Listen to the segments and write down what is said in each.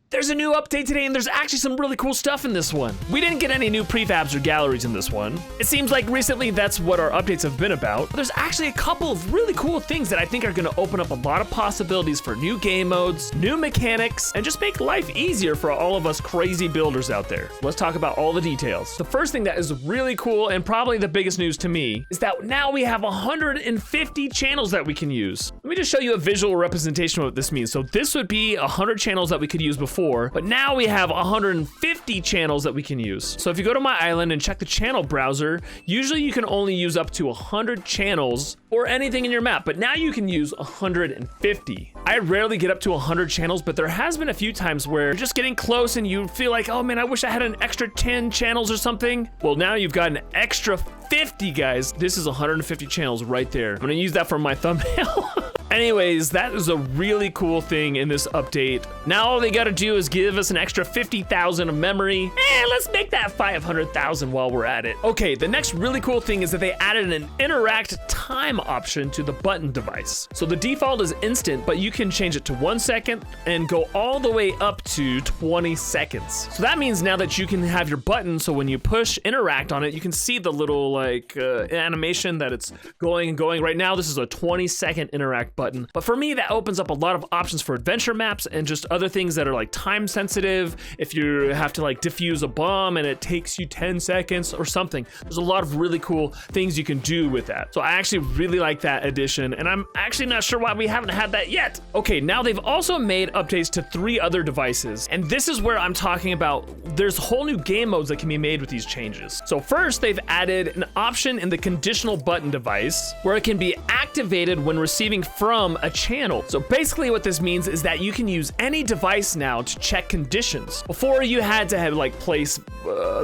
There's a new update today, and there's actually some really cool stuff in this one. We didn't get any new prefabs or galleries in this one. It seems like recently that's what our updates have been about. But there's actually a couple of really cool things that I think are gonna open up a lot of possibilities for new game modes, new mechanics, and just make life easier for all of us crazy builders out there. Let's talk about all the details. The first thing that is really cool, and probably the biggest news to me, is that now we have 150 channels that we can use. Let me just show you a visual representation of what this means. So this would be 100 channels that we could use before, but now we have 150 channels that we can use. So if you go to my island and check the channel browser, usually you can only use up to 100 channels or anything in your map, but now you can use 150. I rarely get up to 100 channels, but there has been a few times where you're just getting close and you feel like, oh man, I wish I had an extra 10 channels or something. Well, now you've got an extra 50, guys. This is 150 channels right there. I'm gonna use that for my thumbnail. Anyways, that is a really cool thing in this update. Now all they gotta do is give us an extra 50,000 of memory. Let's make that 500,000 while we're at it. Okay, the next really cool thing is that they added an interact time option to the button device. So the default is instant, but you can change it to 1 second and go all the way up to 20 seconds. So that means now that you can have your button, so when you push interact on it, you can see the little like animation that it's going and going. Right now, this is a 20-second interact button. But for me, that opens up a lot of options for adventure maps and just other things that are like time sensitive. If you have to like defuse a bomb and it takes you 10 seconds or something, there's a lot of really cool things you can do with that. So I actually really like that addition, and I'm actually not sure why we haven't had that yet. Okay, now they've also made updates to 3 other devices, and this is where I'm talking about there's whole new game modes that can be made with these changes. So first, they've added an option in the conditional button device where it can be activated when receiving from a channel. So basically what this means is that you can use any device now to check conditions. Before you had to have like place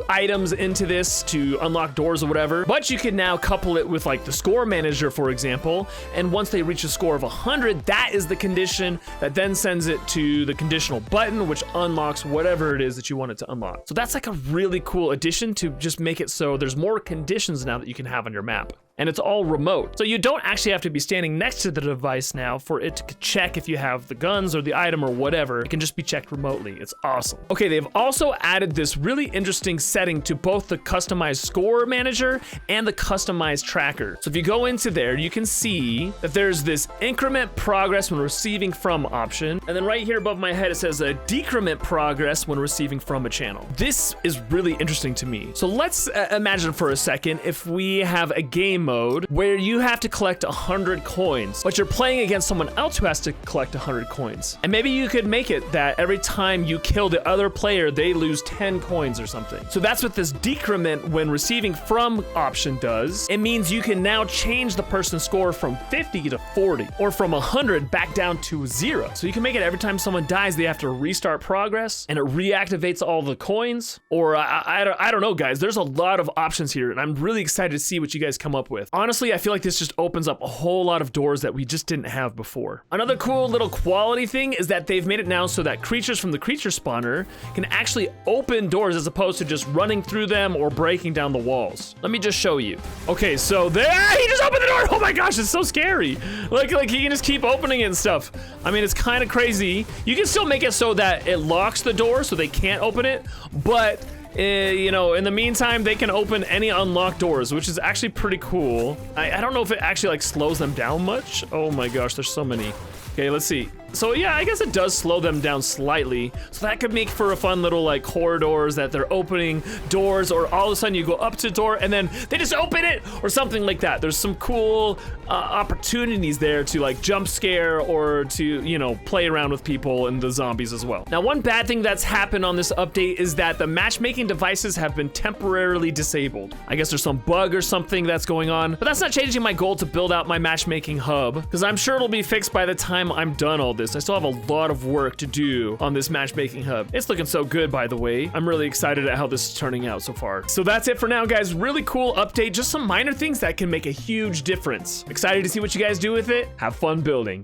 items into this to unlock doors or whatever, but you can now couple it with like the score manager, for example, and once they reach a score of 100, that is the condition that then sends it to the conditional button, which unlocks whatever it is that you want it to unlock. So that's like a really cool addition to just make it so there's more conditions now that you can have on your map. And it's all remote. So you don't actually have to be standing next to the device now for it to check if you have the guns or the item or whatever. It can just be checked remotely. It's awesome. Okay, they've also added this really interesting setting to both the customized score manager and the customized tracker. So if you go into there, you can see that there's this increment progress when receiving from option. And then right here above my head, it says a decrement progress when receiving from a channel. This is really interesting to me. So let's imagine for a second if we have a game mode where you have to collect 100 coins, but you're playing against someone else who has to collect 100 coins. And maybe you could make it that every time you kill the other player, they lose 10 coins or something. So that's what this decrement when receiving from option does. It means you can now change the person's score from 50 to 40, or from 100 back down to 0. So you can make it every time someone dies, they have to restart progress and it reactivates all the coins. Or I don't know, guys. There's a lot of options here, and I'm really excited to see what you guys come up with. Honestly, I feel like this just opens up a whole lot of doors that we just didn't have before. Another cool little quality thing is that they've made it now so that creatures from the creature spawner can actually open doors as opposed to just running through them or breaking down the walls. Let me just show you. Okay, so there, he just opened the door. Oh my gosh, it's so scary. Like he can just keep opening it and stuff. I mean, it's kind of crazy. You can still make it so that it locks the door so they can't open it, but you know, in the meantime, they can open any unlocked doors, which is actually pretty cool. I don't know if it actually like slows them down much. Oh my gosh, there's so many. Okay, let's see. So yeah, I guess it does slow them down slightly. So that could make for a fun little like corridors that they're opening doors, or all of a sudden you go up to the door and then they just open it or something like that. There's some cool opportunities there to like jump scare or to, you know, play around with people and the zombies as well. Now, one bad thing that's happened on this update is that the matchmaking devices have been temporarily disabled. I guess there's some bug or something that's going on, but that's not changing my goal to build out my matchmaking hub, because I'm sure it'll be fixed by the time I'm done all this. I still have a lot of work to do on this matchmaking hub. It's looking so good, by the way. I'm really excited at how this is turning out so far. So that's it for now, guys. Really cool update. Just some minor things that can make a huge difference. Excited to see what you guys do with it. Have fun building.